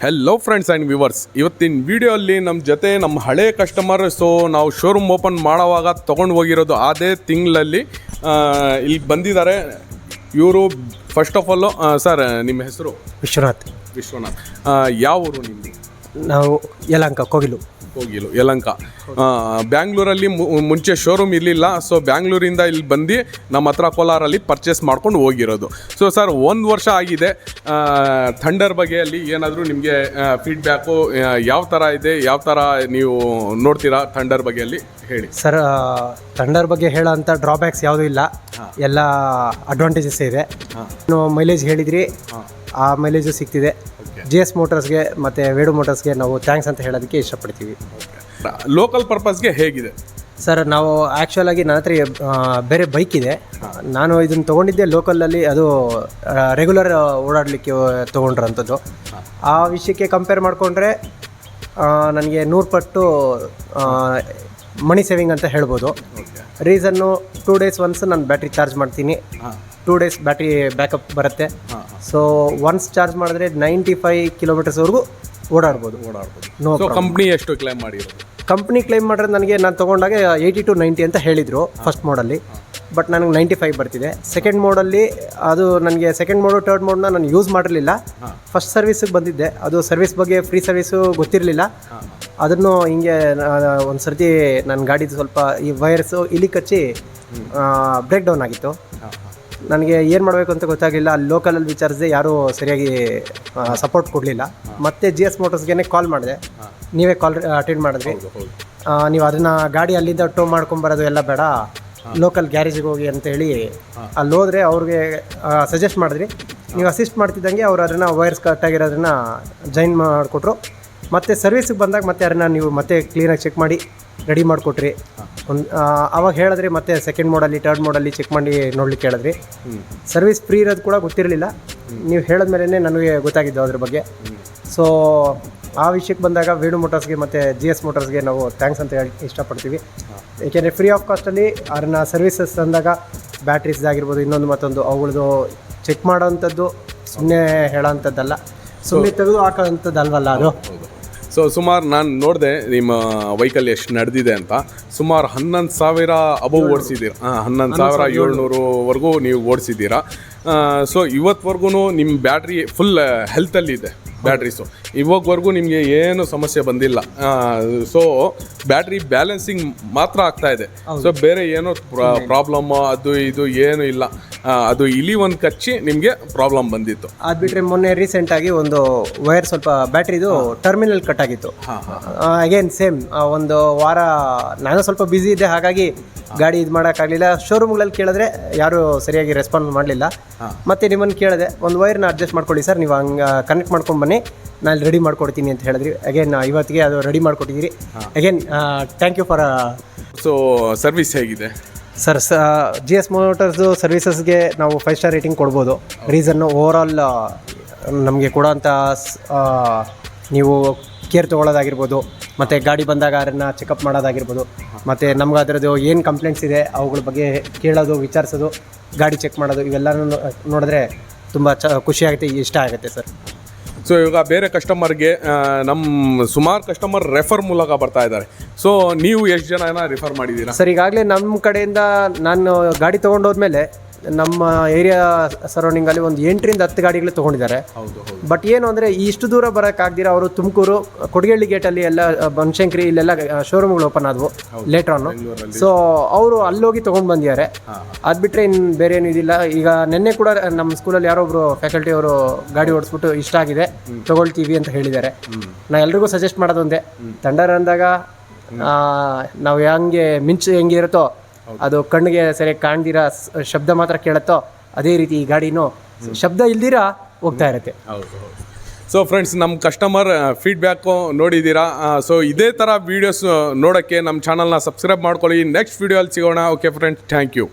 Hello friends and viewers, ಇವತ್ತಿನ ವಿಡಿಯೋಲ್ಲಿ ನಮ್ಮ ಜೊತೆ ನಮ್ಮ ಹಳೆ ಕಸ್ಟಮರ್. ಸೊ ನಾವು ಶೋರೂಮ್ ಓಪನ್ ಮಾಡೋವಾಗ ತೊಗೊಂಡು ಹೋಗಿರೋದು ಅದೇ ತಿಂಗಳಲ್ಲಿ ಇಲ್ಲಿ ಬಂದಿದ್ದಾರೆ ಇವರು. ಫಸ್ಟ್ ಆಫ್ ಆಲು ಸರ್, ನಿಮ್ಮ ಹೆಸರು? ವಿಶ್ವನಾಥ್. ಯಾವ ಊರು ನಿಮ್ಮದು? ನಾವು ಯಲಹಂಕ, ಕೋಗಿಲು. ಯಲಹಂಕ. ಬ್ಯಾಂಗ್ಳೂರಲ್ಲಿ ಮುಂಚೆ ಶೋರೂಮ್ ಇರಲಿಲ್ಲ. ಸೊ ಬ್ಯಾಂಗ್ಳೂರಿಂದ ಇಲ್ಲಿ ಬಂದು ನಮ್ಮ ಹತ್ರ ಕೋಲಾರಲ್ಲಿ ಪರ್ಚೇಸ್ ಮಾಡ್ಕೊಂಡು ಹೋಗಿರೋದು. ಸೊ ಸರ್, 1 ವರ್ಷ ಆಗಿದೆ. ಥಂಡರ್ ಬಗ್ಗೆ ಅಲ್ಲಿ ಏನಾದರೂ ನಿಮಗೆ ಫೀಡ್ಬ್ಯಾಕು ಯಾವ ಥರ ಇದೆ, ಯಾವ ಥರ ನೀವು ನೋಡ್ತೀರಾ ಥಂಡರ್ ಬಗ್ಗೆ ಅಲ್ಲಿ ಹೇಳಿ ಸರ್. ಥಂಡರ್ ಬಗ್ಗೆ ಹೇಳೋ ಅಂಥ ಡ್ರಾಬ್ಯಾಕ್ಸ್ ಯಾವುದೂ ಇಲ್ಲ, ಎಲ್ಲ ಅಡ್ವಾಂಟೇಜಸ್ ಇದೆ. ನೀವು ಮೈಲೇಜ್ ಹೇಳಿದ್ರಿ, ಆ ಮೈಲೇಜು ಸಿಗ್ತಿದೆ. GS ಮೋಟರ್ಸ್ಗೆ ಮತ್ತು ವೇಡು ಮೋಟರ್ಸ್ಗೆ ನಾವು ಥ್ಯಾಂಕ್ಸ್ ಅಂತ ಹೇಳೋದಕ್ಕೆ ಇಷ್ಟಪಡ್ತೀವಿ. ಲೋಕಲ್ ಪರ್ಪಸ್ಗೆ ಹೇಗಿದೆ ಸರ್? ನಾವು ಆ್ಯಕ್ಚುಲಾಗಿ ನನ್ನ ಹತ್ರ ಬೇರೆ ಬೈಕ್ ಇದೆ. ನಾನು ಇದನ್ನು ತೊಗೊಂಡಿದ್ದೆ ಲೋಕಲಲ್ಲಿ, ಅದು ರೆಗ್ಯುಲರ್ ಓಡಾಡಲಿಕ್ಕೆ ತೊಗೊಂಡ್ರಂಥದ್ದು. ಆ ವಿಷಯಕ್ಕೆ ಕಂಪೇರ್ ಮಾಡಿಕೊಂಡ್ರೆ ನನಗೆ 100 ಪಟ್ಟು ಮನಿ ಸೇವಿಂಗ್ ಅಂತ ಹೇಳ್ಬೋದು. ರೀಸನ್ನು 2 ಡೇಸ್ ಒನ್ಸ್ ನಾನು ಬ್ಯಾಟ್ರಿ ಚಾರ್ಜ್ ಮಾಡ್ತೀನಿ. 2 ಡೇಸ್ ಬ್ಯಾಟ್ರಿ ಬ್ಯಾಕಪ್ ಬರುತ್ತೆ. ಸೊ ಒನ್ಸ್ ಚಾರ್ಜ್ ಮಾಡಿದ್ರೆ 95 ಕಿಲೋಮೀಟರ್ಸ್ವರೆಗೂ ಓಡಾಡ್ಬೋದು. ನೋ. ಕಂಪ್ನಿ ಎಷ್ಟು ಕ್ಲೈಮ್ ಮಾಡಿರೋದು? ಕಂಪ್ನಿ ಕ್ಲೈಮ್ ಮಾಡಿದ್ರೆ ನನಗೆ ನಾನು ತೊಗೊಂಡಾಗ 80 to 90 ಅಂತ ಹೇಳಿದರು ಫಸ್ಟ್ ಮೋಡಲ್ಲಿ. ಬಟ್ ನನಗೆ 95 ಬರ್ತಿದೆ. ಸೆಕೆಂಡ್ ಮೋಡಲ್ಲಿ ಅದು ನನಗೆ ಸೆಕೆಂಡ್ ಮೋಡು ಥರ್ಡ್ ಮೋಡನ್ನ ನಾನು ಯೂಸ್ ಮಾಡಿರಲಿಲ್ಲ. ಫಸ್ಟ್ ಸರ್ವಿಸಿಗೆ ಬಂದಿದ್ದೆ. ಅದು ಸರ್ವಿಸ್ ಬಗ್ಗೆ ಫ್ರೀ ಸರ್ವಿಸು ಗೊತ್ತಿರಲಿಲ್ಲ. ಅದನ್ನು ಹಿಂಗೆ ಒಂದು ಸರ್ತಿ ನನ್ನ ಗಾಡಿದು ಸ್ವಲ್ಪ ಈ ವೈರ್ಸು ಇಲ್ಲಿ ಕಚ್ಚಿ ಬ್ರೇಕ್ ಡೌನ್ ಆಗಿತ್ತು. ನನಗೆ ಏನು ಮಾಡಬೇಕು ಅಂತ ಗೊತ್ತಾಗಲಿಲ್ಲ. ಅಲ್ಲಿ ಲೋಕಲಲ್ಲಿ ವಿಚಾರಿಸಿದೆ, ಯಾರೂ ಸರಿಯಾಗಿ ಸಪೋರ್ಟ್ ಕೊಡಲಿಲ್ಲ. ಮತ್ತು GS ಮೋಟರ್ಸ್ಗೆ ಕಾಲ್ ಮಾಡಿದೆ, ನೀವೇ ಕಾಲ್ ಅಟೆಂಡ್ ಮಾಡಿದ್ರಿ. ನೀವು ಅದನ್ನು ಗಾಡಿ ಅಲ್ಲಿಂದ ಟೋ ಮಾಡ್ಕೊಂಬರೋದು ಎಲ್ಲ ಬೇಡ, ಲೋಕಲ್ ಗ್ಯಾರೇಜಿಗೆ ಹೋಗಿ ಅಂತೇಳಿ ಅಲ್ಲಿ ಹೋದರೆ ಅವ್ರಿಗೆ ಸಜೆಸ್ಟ್ ಮಾಡಿದ್ರಿ. ನೀವು ಅಸಿಸ್ಟ್ ಮಾಡ್ತಿದ್ದಂಗೆ ಅವ್ರು ಅದನ್ನು ವೈರ್ಸ್ ಕಟ್ಟಾಗಿರೋದನ್ನು ಜಾಯಿನ್ ಮಾಡಿಕೊಟ್ರು. ಮತ್ತು ಸರ್ವಿಸಿಗೆ ಬಂದಾಗ ಮತ್ತೆ ಅದನ್ನು ನೀವು ಮತ್ತೆ ಕ್ಲೀನಾಗಿ ಚೆಕ್ ಮಾಡಿ ರೆಡಿ ಮಾಡಿಕೊಟ್ರಿ. ಆವಾಗ ಹೇಳಿದ್ರಿ ಮತ್ತೆ ಸೆಕೆಂಡ್ ಮೋಡಲ್ಲಿ ಥರ್ಡ್ ಮೋಡಲ್ಲಿ ಚೆಕ್ ಮಾಡಿ ನೋಡ್ಲಿಕ್ಕೆ ಹೇಳಿದ್ರಿ. ಸರ್ವಿಸ್ ಫ್ರೀ ಇರೋದು ಕೂಡ ಗೊತ್ತಿರಲಿಲ್ಲ. ನೀವು ಹೇಳಿದ್ಮೇಲೆ ನನಗೆ ಗೊತ್ತಾಗಿದ್ದು ಅದ್ರ ಬಗ್ಗೆ. ಸೊ ಆ ವಿಷಯಕ್ಕೆ ಬಂದಾಗ ವೇಡು ಮೋಟರ್ಸ್ಗೆ ಮತ್ತು GS ಮೋಟರ್ಸ್ಗೆ ನಾವು ಥ್ಯಾಂಕ್ಸ್ ಅಂತ ಹೇಳಿ ಇಷ್ಟಪಡ್ತೀವಿ. ಏಕೆಂದರೆ ಫ್ರೀ ಆಫ್ ಕಾಸ್ಟಲ್ಲಿ ಅದನ್ನು ಸರ್ವಿಸಸ್ ಅಂದಾಗ ಬ್ಯಾಟ್ರೀಸ್ ಆಗಿರ್ಬೋದು, ಇನ್ನೊಂದು ಮತ್ತೊಂದು ಅವುಗಳದ್ದು ಚೆಕ್ ಮಾಡೋವಂಥದ್ದು ಸುಮ್ಮನೆ ಹೇಳೋವಂಥದ್ದಲ್ಲ, ಸುಮ್ಮನೆ ತೆಗೆದು ಹಾಕೋವಂಥದ್ದಲ್ವಲ್ಲ ಅದು. ಸೊ ಸುಮಾರು ನಾನು ನೋಡಿದೆ ನಿಮ್ಮ ವೆಹಿಕಲ್ ಎಷ್ಟು ನಡೆದಿದೆ ಅಂತ. ಸುಮಾರು 11,000 ಅಬೌವ್ ಓಡಿಸಿದ್ದೀರ. 11,700ವರೆಗೂ ನೀವು ಓಡಿಸಿದ್ದೀರಾ. ಸೊ ಇವತ್ತುವರೆಗೂ ನಿಮ್ಮ ಬ್ಯಾಟ್ರಿ ಫುಲ್ ಹೆಲ್ತಲ್ಲಿದೆ ಬ್ಯಾಟ್ರೀಸು. ಇವಾಗವರೆಗೂ ನಿಮಗೆ ಏನು ಸಮಸ್ಯೆ ಬಂದಿಲ್ಲ. ಸೊ ಬ್ಯಾಟ್ರಿ ಬ್ಯಾಲೆನ್ಸಿಂಗ್ ಮಾತ್ರ ಆಗ್ತಾ ಇದೆ. ಸೊ ಬೇರೆ ಏನೋ ಪ್ರಾಬ್ಲಮ್ಮು ಅದು ಇದು ಏನೂ ಇಲ್ಲ. ಅದು ಇಲಿ ಒಂದು ಕಚ್ಚಿ ನಿಮಗೆ ಪ್ರಾಬ್ಲಮ್ ಬಂದಿತ್ತು. ಅದು ಬಿಟ್ಟರೆ ಮೊನ್ನೆ ರೀಸೆಂಟಾಗಿ ಒಂದು ವೈರ್ ಸ್ವಲ್ಪ ಬ್ಯಾಟ್ರಿದು ಟರ್ಮಿನಲ್ ಕಟ್ ಆಗಿತ್ತು. ಅಗೇನ್ ಸೇಮ್ ಒಂದು ವಾರ ನಾನು ಸ್ವಲ್ಪ ಬ್ಯುಸಿ ಇದ್ದೆ, ಹಾಗಾಗಿ ಗಾಡಿ ಇದು ಮಾಡೋಕ್ಕಾಗಲಿಲ್ಲ. ಶೋರೂಮ್ಗಳಲ್ಲಿ ಕೇಳಿದ್ರೆ ಯಾರೂ ಸರಿಯಾಗಿ ರೆಸ್ಪಾನ್ಸ್ ಮಾಡಲಿಲ್ಲ. ಮತ್ತು ನಿಮ್ಮನ್ನು ಕೇಳಿದೆ, ಒಂದು ವೈರ್ನ ಅಡ್ಜಸ್ಟ್ ಮಾಡ್ಕೊಳ್ಳಿ ಸರ್, ನೀವು ಹಂಗೆ ಕನೆಕ್ಟ್ ಮಾಡ್ಕೊಂಡು ಬನ್ನಿ, ನಾನು ರೆಡಿ ಮಾಡ್ಕೊಡ್ತೀನಿ ಅಂತ ಹೇಳಿದ್ರಿ. ಅಗೇನ್ ಇವತ್ತಿಗೆ ಅದು ರೆಡಿ ಮಾಡಿಕೊಟ್ಟಿದ್ದೀರಿ. Again thank you for. So service ಹೇಗಿದೆ ಸರ್? GS ಮೋಟರ್ಸು ಸರ್ವಿಸಸ್ಗೆ ನಾವು 5 ಸ್ಟಾರ್ ರೇಟಿಂಗ್ ಕೊಡ್ಬೋದು. ರೀಸನ್ನು ಓವರಾಲ್ ನಮಗೆ ಕೊಡೋಂಥ ನೀವು ಕೇರ್ ತೊಗೊಳ್ಳೋದಾಗಿರ್ಬೋದು, ಮತ್ತು ಗಾಡಿ ಬಂದಾಗ ಅದನ್ನು ಚೆಕಪ್ ಮಾಡೋದಾಗಿರ್ಬೋದು, ಮತ್ತು ನಮ್ಗೆ ಅದರದ್ದು ಏನು ಕಂಪ್ಲೇಂಟ್ಸ್ ಇದೆ ಅವುಗಳ ಬಗ್ಗೆ ಕೇಳೋದು, ವಿಚಾರಿಸೋದು, ಗಾಡಿ ಚೆಕ್ ಮಾಡೋದು, ಇವೆಲ್ಲನೂ ನೋಡಿದ್ರೆ ತುಂಬ ಖುಷಿಯಾಗುತ್ತೆ, ಇಷ್ಟ ಆಗುತ್ತೆ ಸರ್. ಸೊ ಇವಾಗ ಬೇರೆ ಕಸ್ಟಮರ್ಗೆ ನಮ್ಮ ಸುಮಾರು ಕಸ್ಟಮರ್ ರೆಫರ್ ಮೂಲಕ ಬರ್ತಾ ಇದ್ದಾರೆ. ಸೊ ನೀವು ಎಷ್ಟು ಜನ ರಿಫರ್ ಮಾಡಿದ್ದೀರಾ ಸರ್? ಈಗಾಗಲೇ ನಮ್ಮ ಕಡೆಯಿಂದ ನಾನು ಗಾಡಿ ತೊಗೊಂಡೋದ್ಮೇಲೆ ನಮ್ಮ ಏರಿಯಾ ಸರೌಂಡಿಂಗಲ್ಲಿ ಒಂದು 8ರಿಂದ 10 ಗಾಡಿಗಳು ತೊಗೊಂಡಿದ್ದಾರೆ. ಬಟ್ ಏನು ಅಂದರೆ ಇಷ್ಟು ದೂರ ಬರೋಕ್ಕಾಗ್ದಿರ ಅವರು ತುಮಕೂರು ಕೊಡಗೇಳಿ ಗೇಟಲ್ಲಿ ಎಲ್ಲ ಬನಶಂಕರಿ ಇಲ್ಲೆಲ್ಲ ಶೋರೂಮ್ಗಳು ಓಪನ್ ಆದವು ಲೇಟರ್ ಆನು. ಸೊ ಅವರು ಅಲ್ಲೋಗಿ ತೊಗೊಂಡು ಬಂದಿದ್ದಾರೆ. ಅದು ಬಿಟ್ಟರೆ ಇನ್ನು ಬೇರೆ ಏನೂ ಇದಿಲ್ಲ. ಈಗ ನಿನ್ನೆ ಕೂಡ ನಮ್ಮ ಸ್ಕೂಲಲ್ಲಿ ಯಾರೊಬ್ಬರು ಫ್ಯಾಕಲ್ಟಿ ಅವರು ಗಾಡಿ ಓಡಿಸ್ಬಿಟ್ಟು ಇಷ್ಟ ಆಗಿದೆ ತೊಗೊಳ್ತೀವಿ ಅಂತ ಹೇಳಿದ್ದಾರೆ. ನಾನು ಎಲ್ರಿಗೂ ಸಜೆಸ್ಟ್ ಮಾಡೋದೊಂದೇ, ಥಂಡರ್ ಅಂದಾಗ ನಾವು ಹೆಂಗೆ ಮಿಂಚು ಹೆಂಗೆ ಇರುತ್ತೋ, ಅದು ಕಣ್ಣಿಗೆ ಸರಿಯಾಗಿ ಕಾಣ್ದಿರ ಶಬ್ದ ಮಾತ್ರ ಕೇಳುತ್ತೋ, ಅದೇ ರೀತಿ ಈ ಗಾಡಿನೂ ಶಬ್ದ ಇಲ್ದಿರ ಹೋಗ್ತಾ ಇರುತ್ತೆ. ಸೊ ಫ್ರೆಂಡ್ಸ್, ನಮ್ಮ ಕಸ್ಟಮರ್ ಫೀಡ್ಬ್ಯಾಕು ನೋಡಿದ್ದೀರಾ. ಸೊ ಇದೇ ಥರ ವೀಡಿಯೋಸ್ ನೋಡೋಕ್ಕೆ ನಮ್ಮ ಚಾನಲ್ನ ಸಬ್ಸ್ಕ್ರೈಬ್ ಮಾಡ್ಕೊಳ್ಳಿ. ನೆಕ್ಸ್ಟ್ ವೀಡಿಯೋಲ್ಲಿ ಸಿಗೋಣ. Okay friends, thank you.